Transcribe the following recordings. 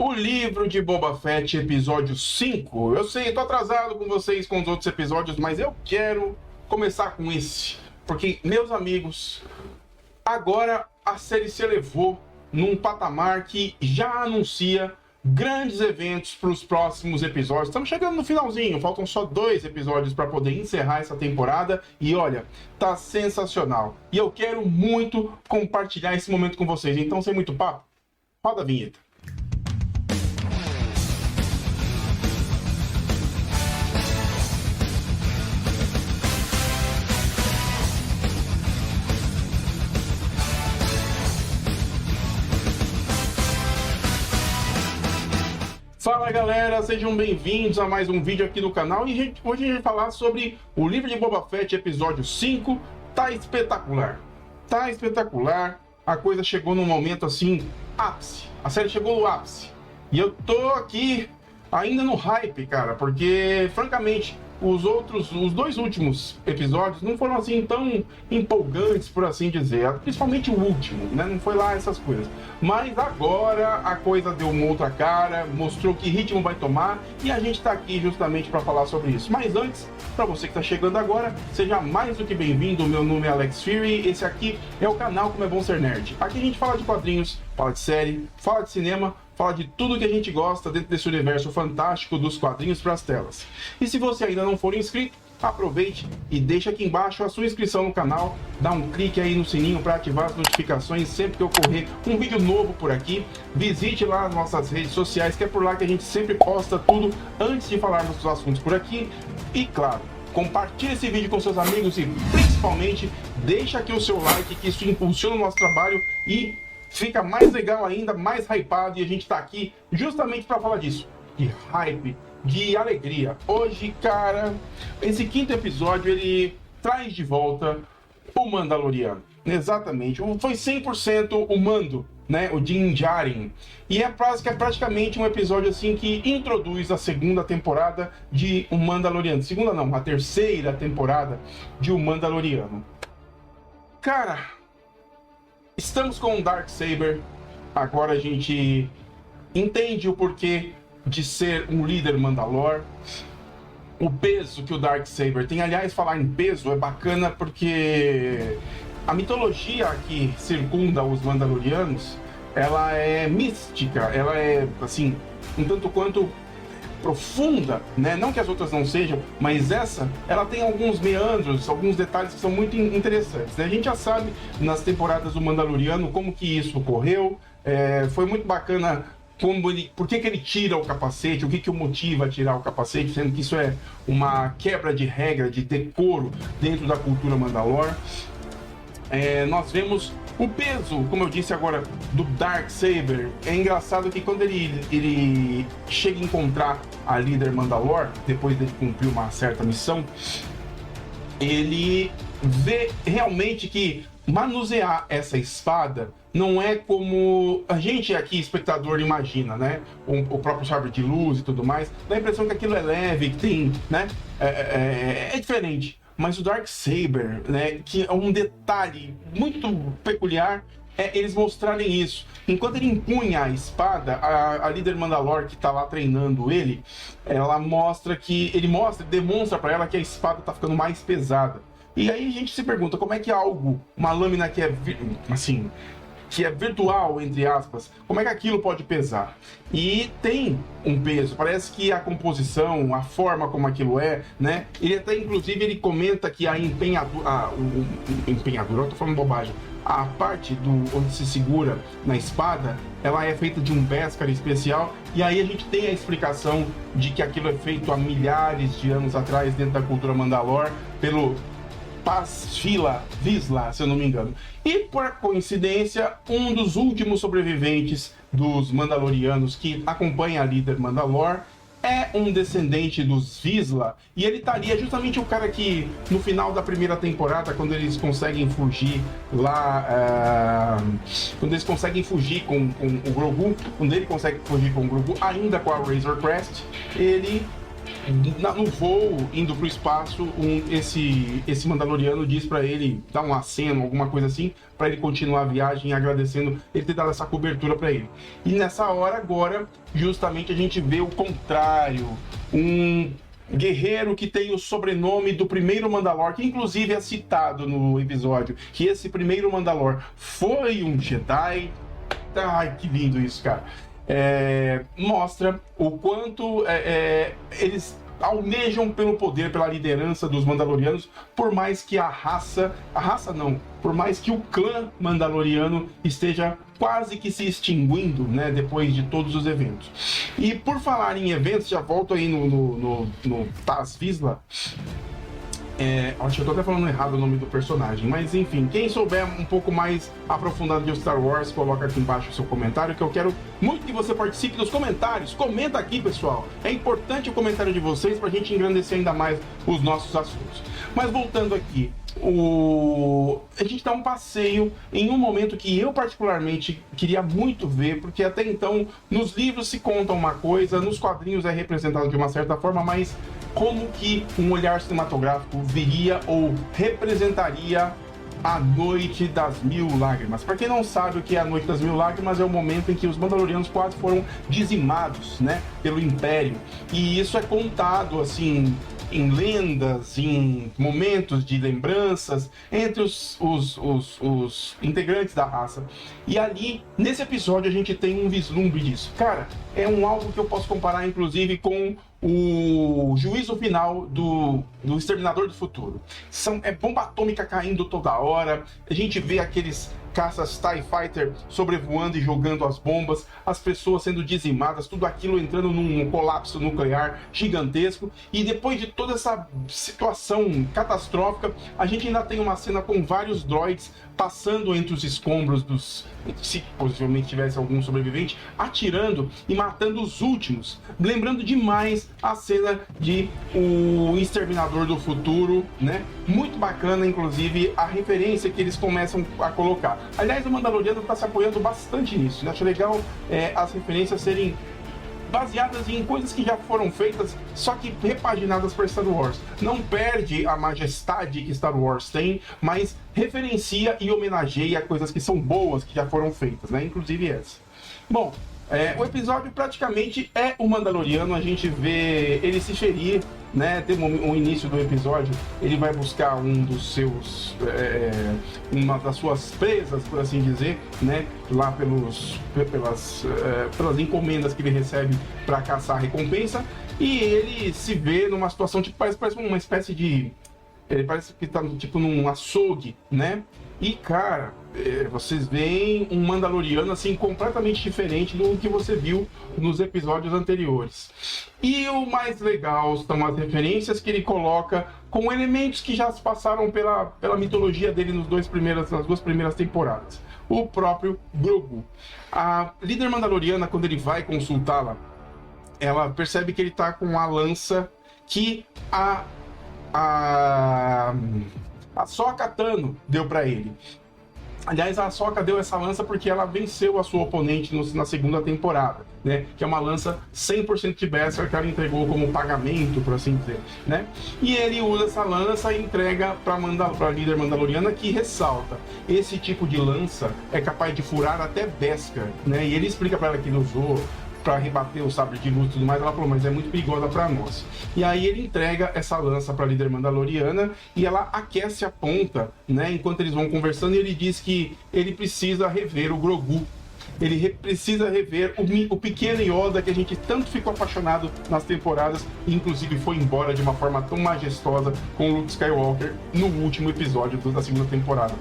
O livro de Boba Fett, episódio 5. Eu sei, tô atrasado com vocês com os outros episódios, mas eu quero começar com esse. Porque, meus amigos, agora a série se elevou num patamar que já anuncia grandes eventos para os próximos episódios. Estamos chegando no finalzinho, faltam só 2 episódios para poder encerrar essa temporada. E olha, tá sensacional. E eu quero muito compartilhar esse momento com vocês. Então, sem muito papo, roda a vinheta. Fala galera, sejam bem-vindos a mais um vídeo aqui no canal e hoje a gente vai falar sobre o livro de Boba Fett, episódio 5. Tá espetacular, a coisa chegou num momento assim, ápice, a série chegou no ápice e eu tô aqui ainda no hype, cara, porque francamente os 2 últimos episódios não foram assim tão empolgantes, por assim dizer, principalmente o último, né? Não foi lá essas coisas. Mas agora a coisa deu uma outra cara, mostrou que ritmo vai tomar e a gente tá aqui justamente para falar sobre isso. Mas antes, para você que tá chegando agora, seja mais do que bem-vindo. Meu nome é Alex Fury, esse aqui é o canal Como é Bom Ser Nerd. Aqui a gente fala de quadrinhos, fala de série, fala de cinema, fala de tudo que a gente gosta dentro desse universo fantástico dos quadrinhos para as telas. E se você ainda não for inscrito, aproveite e deixa aqui embaixo a sua inscrição no canal, dá um clique aí no sininho para ativar as notificações sempre que ocorrer um vídeo novo por aqui. Visite lá as nossas redes sociais, que é por lá que a gente sempre posta tudo antes de falarmos dos assuntos por aqui. E claro, compartilhe esse vídeo com seus amigos e principalmente deixa aqui o seu like, que isso impulsiona o nosso trabalho e fica mais legal ainda, mais hypado, e a gente tá aqui justamente para falar disso, de hype, de alegria. Hoje, cara, esse 5º episódio, ele traz de volta o Mandaloriano. Exatamente, foi 100% o Mando, né, o Din Djarin. E é praticamente um episódio assim que introduz a 2ª temporada de O Mandaloriano. Segunda não, a 3ª temporada de O Mandaloriano. Cara, estamos com o Darksaber, agora a gente entende o porquê de ser um líder Mandalor, o peso que o Darksaber tem. Aliás, falar em peso é bacana porque a mitologia que circunda os Mandalorianos, ela é mística, ela é, assim, um tanto quanto profunda, né? Não que as outras não sejam, mas ela tem alguns meandros, alguns detalhes que são muito interessantes, né? A gente já sabe nas temporadas do Mandaloriano como que isso ocorreu, foi muito bacana por que ele tira o capacete, o que o motiva a tirar o capacete, sendo que isso é uma quebra de regra, de decoro dentro da cultura Mandalor. Nós vemos o peso, como eu disse agora, do Darksaber. É engraçado que quando ele chega a encontrar a líder Mandalor, depois de cumprir uma certa missão, ele vê realmente que manusear essa espada não é como a gente aqui, espectador, imagina, né? O próprio sabre de luz e tudo mais. Dá a impressão que aquilo é leve, que tem, né? É diferente. Mas o Darksaber, né, que é um detalhe muito peculiar, eles mostrarem isso. Enquanto ele empunha a espada, a líder Mandalor que tá lá treinando ele, demonstra para ela que a espada tá ficando mais pesada. E aí a gente se pergunta como é que uma lâmina que é assim, que é virtual, entre aspas, como é que aquilo pode pesar? E tem um peso, parece que a composição, a forma como aquilo é, né? Ele até, inclusive, ele comenta que a empenhadura, eu tô falando bobagem, a parte onde se segura na espada, ela é feita de um beskar especial, e aí a gente tem a explicação de que aquilo é feito há milhares de anos atrás, dentro da cultura Mandalor, pelo Paz Vizsla, se eu não me engano. E por coincidência, um dos últimos sobreviventes dos Mandalorianos que acompanha a líder Mandalor é um descendente dos Vizsla, e ele estaria justamente o cara que no final da 1ª temporada, quando eles conseguem fugir lá, quando eles conseguem fugir com o Grogu, quando ele consegue fugir com o Grogu, ainda com a Razor Crest, ele no voo, indo pro espaço, esse Mandaloriano diz pra ele, dá um aceno, alguma coisa assim, pra ele continuar a viagem, agradecendo ele ter dado essa cobertura pra ele. E nessa hora agora, justamente a gente vê o contrário, um guerreiro que tem o sobrenome do primeiro Mandalor, que inclusive é citado no episódio, que esse primeiro Mandalor foi um Jedi. Ai, que lindo isso, cara. Mostra o quanto eles almejam pelo poder, pela liderança dos Mandalorianos, por mais que por mais que o clã Mandaloriano esteja quase que se extinguindo, né, depois de todos os eventos. E por falar em eventos, já volto aí no Taz Vizsla. Acho que eu tô até falando errado o nome do personagem, mas enfim, quem souber um pouco mais aprofundado de Star Wars, coloca aqui embaixo o seu comentário, que eu quero muito que você participe dos comentários. Comenta aqui, pessoal. É importante o comentário de vocês pra gente engrandecer ainda mais os nossos assuntos. Mas voltando aqui, a gente dá um passeio em um momento que eu particularmente queria muito ver, porque até então nos livros se conta uma coisa, nos quadrinhos é representado de uma certa forma, mas como que um olhar cinematográfico viria ou representaria a Noite das Mil Lágrimas. Para quem não sabe o que é a Noite das Mil Lágrimas, é o momento em que os Mandalorianos quase foram dizimados, né, pelo Império. E isso é contado, assim, em lendas, em momentos de lembranças entre os integrantes da raça. E ali, nesse episódio, a gente tem um vislumbre disso. Cara, é algo que eu posso comparar, inclusive, com o juízo final do Exterminador do Futuro. É bomba atômica caindo toda hora, a gente vê aqueles caças TIE Fighter sobrevoando e jogando as bombas, as pessoas sendo dizimadas, tudo aquilo entrando num colapso nuclear gigantesco. E depois de toda essa situação catastrófica, a gente ainda tem uma cena com vários droids passando entre os escombros se possivelmente tivesse algum sobrevivente, atirando e matando os últimos. Lembrando demais a cena de o Exterminador do Futuro, né? Muito bacana, inclusive, a referência que eles começam a colocar. Aliás, o Mandaloriano está se apoiando bastante nisso, né? Acho legal as referências serem baseadas em coisas que já foram feitas, só que repaginadas para Star Wars. Não perde a majestade que Star Wars tem, mas referencia e homenageia coisas que são boas, que já foram feitas, né? Inclusive essa. Bom, o episódio praticamente é o Mandaloriano, a gente vê ele se ferir, né? Tem o início do episódio, ele vai buscar uma das suas presas, por assim dizer, né? Lá pelas encomendas que ele recebe para caçar a recompensa, e ele se vê numa situação, tipo, parece uma espécie de... Ele parece que tá tipo num açougue, né? E, cara, vocês veem um Mandaloriano assim completamente diferente do que você viu nos episódios anteriores. E o mais legal são as referências que ele coloca com elementos que já se passaram pela mitologia dele nas duas primeiras temporadas. O próprio Grogu. A líder Mandaloriana, quando ele vai consultá-la, ela percebe que ele tá com a lança que a Ahsoka Tano deu pra ele. Aliás, a Ahsoka deu essa lança porque ela venceu a sua oponente na segunda temporada, né? Que é uma lança 100% de Beskar que ela entregou como pagamento, por assim dizer, né? E ele usa essa lança e entrega para a líder Mandaloriana, que ressalta: esse tipo de lança é capaz de furar até Beskar, né? E ele explica para ela que ele usou para rebater o sabre de luz e tudo mais. Ela falou, mas é muito perigosa para nós. E aí ele entrega essa lança para a líder Mandaloriana e ela aquece a ponta, né? Enquanto eles vão conversando, e ele diz que ele precisa rever o Grogu. Ele precisa rever o pequeno Yoda que a gente tanto ficou apaixonado nas temporadas, e inclusive foi embora de uma forma tão majestosa com o Luke Skywalker no último episódio da segunda temporada.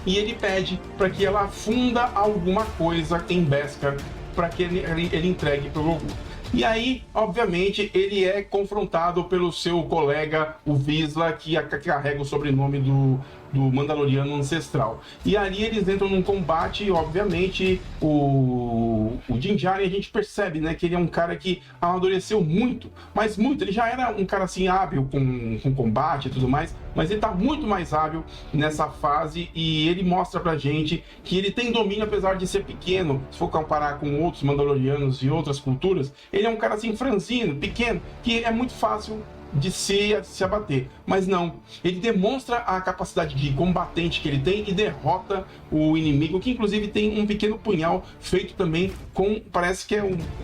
E ele pede para que ela funda alguma coisa em Beskar para que ele entregue para o Grogu. E aí, obviamente, ele é confrontado pelo seu colega, o Vizsla, que carrega o sobrenome do Mandaloriano ancestral. E ali eles entram num combate, e obviamente o o Din Djarin, a gente percebe, né, que ele é um cara que amadureceu muito, mas muito. Ele já era um cara assim hábil com combate e tudo mais, mas ele tá muito mais hábil nessa fase e ele mostra pra gente que ele tem domínio apesar de ser pequeno. Se for comparar com outros Mandalorianos e outras culturas, ele é um cara assim franzino, pequeno, que é muito fácil de se abater, mas não, ele demonstra a capacidade de combatente que ele tem e derrota o inimigo, que inclusive tem um pequeno punhal feito também com, parece que é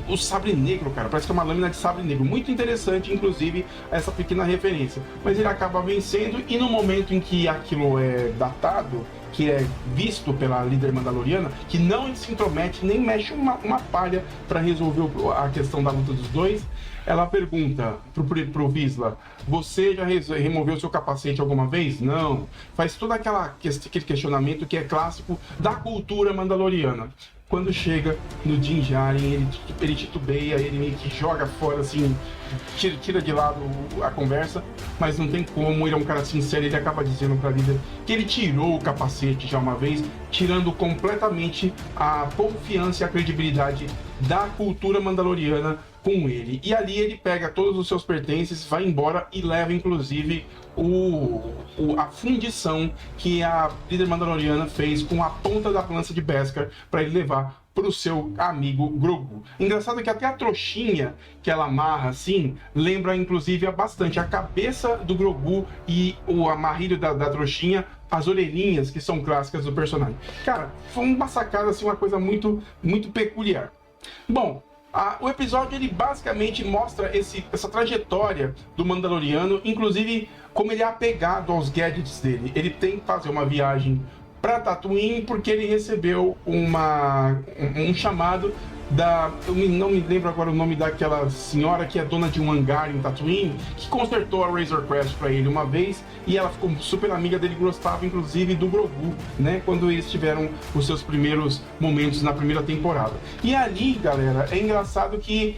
o sabre negro, cara, parece que é uma lâmina de sabre negro, muito interessante, inclusive, essa pequena referência, mas ele acaba vencendo e no momento em que aquilo é datado, que é visto pela líder mandaloriana, que não se intromete, nem mexe uma palha para resolver a questão da luta dos dois, ela pergunta pro Vizsla, você já removeu seu capacete alguma vez? Não. Faz todo aquele questionamento que é clássico da cultura mandaloriana. Quando chega no Din Djarin, ele titubeia, ele meio que joga fora, assim, tira de lado a conversa, mas não tem como, ele é um cara sincero, ele acaba dizendo pra líder que ele tirou o capacete já uma vez, tirando completamente a confiança e a credibilidade da cultura mandaloriana com ele. E ali ele pega todos os seus pertences, vai embora e leva inclusive a fundição que a líder mandaloriana fez com a ponta da lança de Beskar para ele levar para o seu amigo Grogu. Engraçado que até a trouxinha que ela amarra assim, lembra inclusive bastante a cabeça do Grogu e o amarrilho da trouxinha, as orelhinhas que são clássicas do personagem. Cara, foi uma sacada assim, uma coisa muito, muito peculiar. Bom, o episódio ele basicamente mostra essa trajetória do Mandaloriano, inclusive como ele é apegado aos gadgets dele. Ele tem que fazer uma viagem para Tatooine porque ele recebeu um chamado eu não me lembro agora o nome daquela senhora que é dona de um hangar em Tatooine, que consertou a Razor Crest para ele uma vez e ela ficou super amiga dele, gostava inclusive do Grogu, né, quando eles tiveram os seus primeiros momentos na primeira temporada. E ali, galera, é engraçado que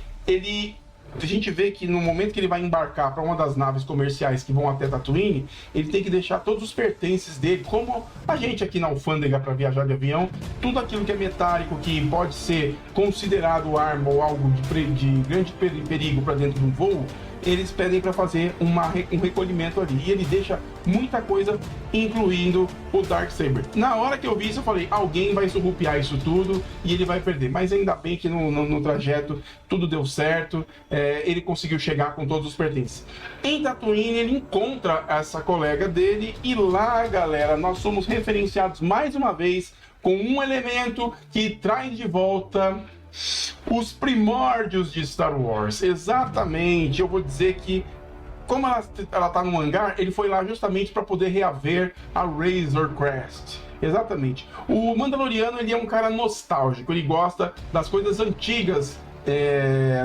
a gente vê que no momento que ele vai embarcar para uma das naves comerciais que vão até Tatooine, ele tem que deixar todos os pertences dele, como a gente aqui na alfândega para viajar de avião, tudo aquilo que é metálico, que pode ser considerado arma ou algo de grande perigo para dentro de um voo, eles pedem para fazer um recolhimento ali. E ele deixa muita coisa, incluindo o Darksaber. Na hora que eu vi isso, eu falei, alguém vai surrupiar isso tudo e ele vai perder. Mas ainda bem que no trajeto tudo deu certo, ele conseguiu chegar com todos os pertences. Em Tatooine, ele encontra essa colega dele e lá, galera, nós somos referenciados mais uma vez com um elemento que traz de volta os primórdios de Star Wars. Exatamente, eu vou dizer que como ela tá no hangar, ele foi lá justamente para poder reaver a Razor Crest. Exatamente. O Mandaloriano, ele é um cara nostálgico, ele gosta das coisas antigas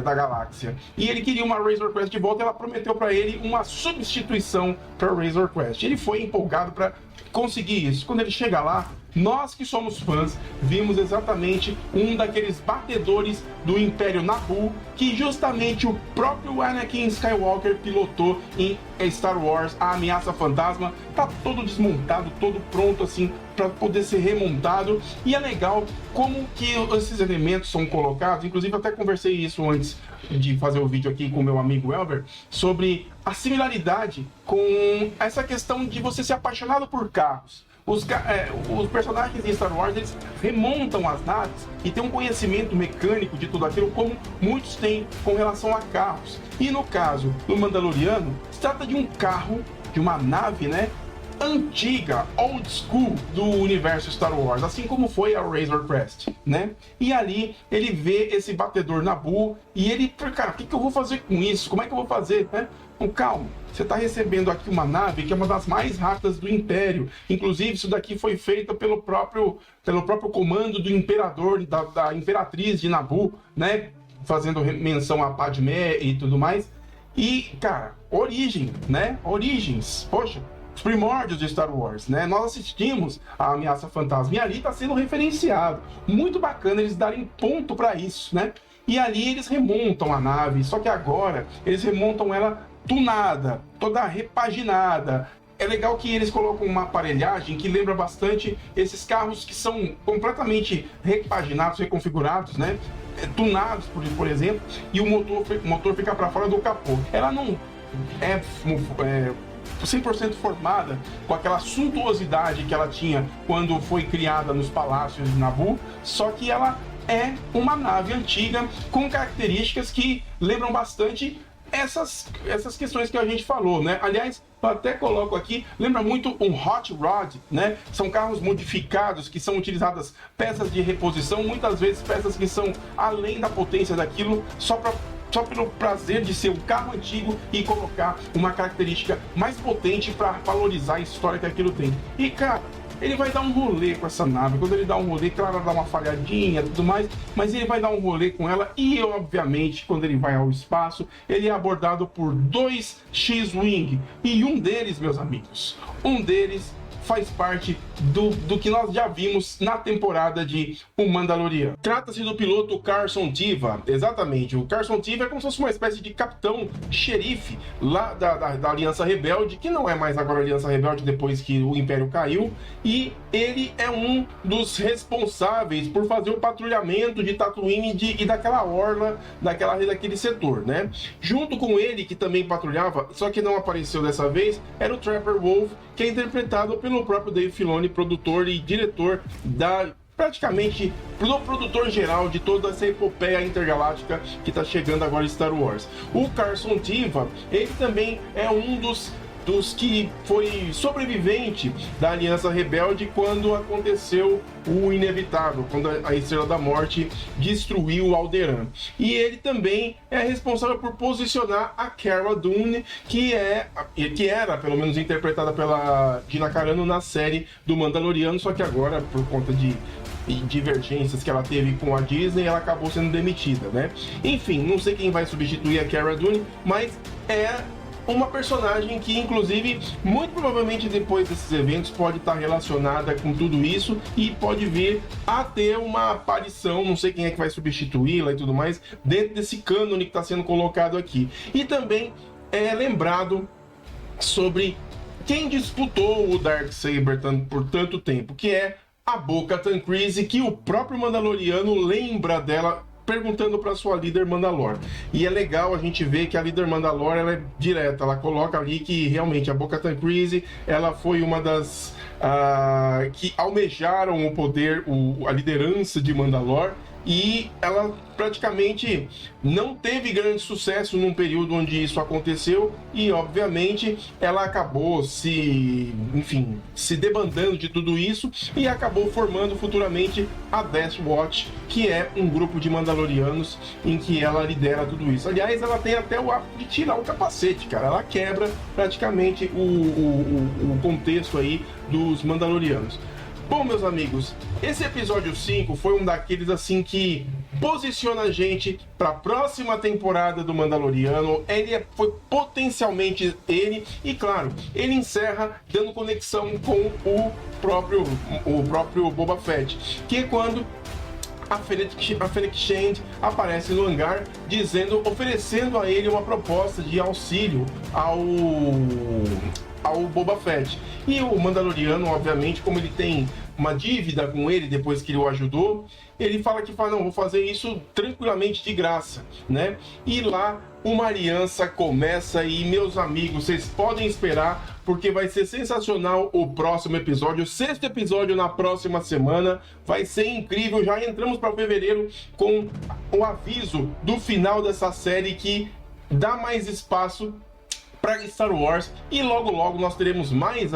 da galáxia. E ele queria uma Razor Crest de volta e ela prometeu para ele uma substituição para Razor Crest. Ele foi empolgado para conseguir isso. Quando ele chega lá, nós que somos fãs, vimos exatamente um daqueles batedores do Império Naboo que justamente o próprio Anakin Skywalker pilotou em Star Wars, a Ameaça Fantasma. Tá todo desmontado, todo pronto assim para poder ser remontado. E é legal como que esses elementos são colocados. Inclusive até conversei isso antes de fazer o vídeo aqui com meu amigo Elber, sobre a similaridade com essa questão de você ser apaixonado por carros. Os personagens em Star Wars, eles remontam as naves e têm um conhecimento mecânico de tudo aquilo, como muitos têm com relação a carros. E no caso do Mandaloriano, se trata de um carro, de uma nave, né, antiga, old school do universo Star Wars, assim como foi a Razor Crest, né? E ali ele vê esse batedor Naboo e ele, cara, o que eu vou fazer com isso? Como é que eu vou fazer, né? Então, calma, você está recebendo aqui uma nave que é uma das mais rápidas do Império. Inclusive, isso daqui foi feito pelo próprio comando do Imperador, da Imperatriz de Naboo, né? Fazendo menção a Padmé e tudo mais. E, cara, origem, né? Origens, poxa, os primórdios de Star Wars, né? Nós assistimos a Ameaça Fantasma e ali está sendo referenciado. Muito bacana eles darem ponto para isso, né? E ali eles remontam a nave, só que agora eles remontam ela tunada, toda repaginada, é legal que eles colocam uma aparelhagem que lembra bastante esses carros que são completamente repaginados, reconfigurados, né? Tunados, por exemplo, e o motor fica para fora do capô. Ela não é 100% formada com aquela suntuosidade que ela tinha quando foi criada nos palácios de Naboo, só que ela é uma nave antiga com características que lembram bastante essas questões que a gente falou, né? Aliás, eu até coloco aqui, lembra muito um Hot Rod, né? São carros modificados que são utilizadas peças de reposição, muitas vezes peças que são além da potência daquilo, só pelo prazer de ser um carro antigo e colocar uma característica mais potente para valorizar a história que aquilo tem. E cara, ele vai dar um rolê com essa nave. Quando ele dá um rolê, claro, ela dá uma falhadinha e tudo mais, mas ele vai dar um rolê com ela e, obviamente, quando ele vai ao espaço, ele é abordado por 2 X-Wing. E um deles, meus amigos, faz parte do que nós já vimos na temporada de O Mandaloriano. Trata-se do piloto Carson Teva, exatamente. O Carson Teva é como se fosse uma espécie de capitão xerife lá da Aliança Rebelde, que não é mais agora a Aliança Rebelde depois que o Império caiu, e ele é um dos responsáveis por fazer o patrulhamento de Tatooine e daquela orla, daquele setor, né? Junto com ele, que também patrulhava, só que não apareceu dessa vez, era o Trapper Wolf, que é interpretado pelo próprio Dave Filoni, produtor e diretor praticamente do produtor geral de toda essa epopeia intergaláctica que está chegando agora em Star Wars. O Carson Teva, ele também é um dos que foi sobrevivente da Aliança Rebelde quando aconteceu o inevitável, quando a Estrela da Morte destruiu Alderaan. E ele também é responsável por posicionar a Cara Dune, que era, pelo menos, interpretada pela Gina Carano na série do Mandaloriano, só que agora, por conta de divergências que ela teve com a Disney, ela acabou sendo demitida, né? Enfim, não sei quem vai substituir a Cara Dune, mas é uma personagem que, inclusive, muito provavelmente depois desses eventos pode estar relacionada com tudo isso e pode vir a ter uma aparição, não sei quem é que vai substituí-la e tudo mais, dentro desse cânone que está sendo colocado aqui. E também é lembrado sobre quem disputou o Darksaber por tanto tempo, que é a Bo-Katan Kryze, que o próprio Mandaloriano lembra dela perguntando para sua líder Mandalor. E é legal a gente ver que a líder Mandalor, ela é direta, ela coloca ali que realmente a Bo-Katan Kryze, ela foi uma das que almejaram o poder, a liderança de Mandalor, e ela praticamente não teve grande sucesso num período onde isso aconteceu, e obviamente ela acabou se debandando de tudo isso e acabou formando futuramente a Death Watch, que é um grupo de Mandalorianos em que ela lidera tudo isso. Aliás, ela tem até o ato de tirar o capacete, cara. Ela quebra praticamente o contexto aí dos Mandalorianos. Bom, meus amigos, esse episódio 5 foi um daqueles assim que posiciona a gente para a próxima temporada do Mandaloriano. Foi potencialmente ele, e claro, ele encerra dando conexão com o próprio Boba Fett, que é quando a Fennec Shand aparece no hangar oferecendo a ele uma proposta de auxílio ao Boba Fett. E o Mandaloriano, obviamente, como ele tem uma dívida com ele depois que ele o ajudou, ele fala não, vou fazer isso tranquilamente de graça, né? E lá uma aliança começa e, meus amigos, vocês podem esperar, porque vai ser sensacional o próximo episódio. O 6º episódio na próxima semana vai ser incrível. Já entramos para fevereiro com o aviso do final dessa série que dá mais espaço para Star Wars, e logo nós teremos mais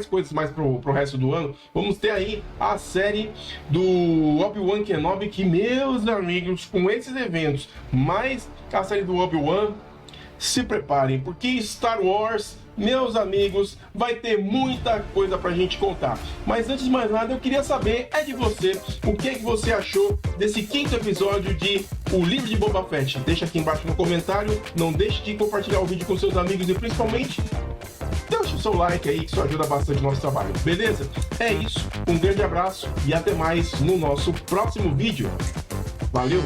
coisas pro resto do ano. Vamos ter aí a série do Obi-Wan Kenobi, que, meus amigos, com esses eventos, mais a série do Obi-Wan, se preparem, porque Star Wars, meus amigos, vai ter muita coisa pra gente contar. Mas antes de mais nada, eu queria saber de você, o que é que você achou desse 5º episódio de O Livro de Boba Fett? Deixa aqui embaixo no comentário, não deixe de compartilhar o vídeo com seus amigos e principalmente deixa o seu like aí, que isso ajuda bastante o nosso trabalho, beleza? É isso, um grande abraço e até mais no nosso próximo vídeo. Valeu!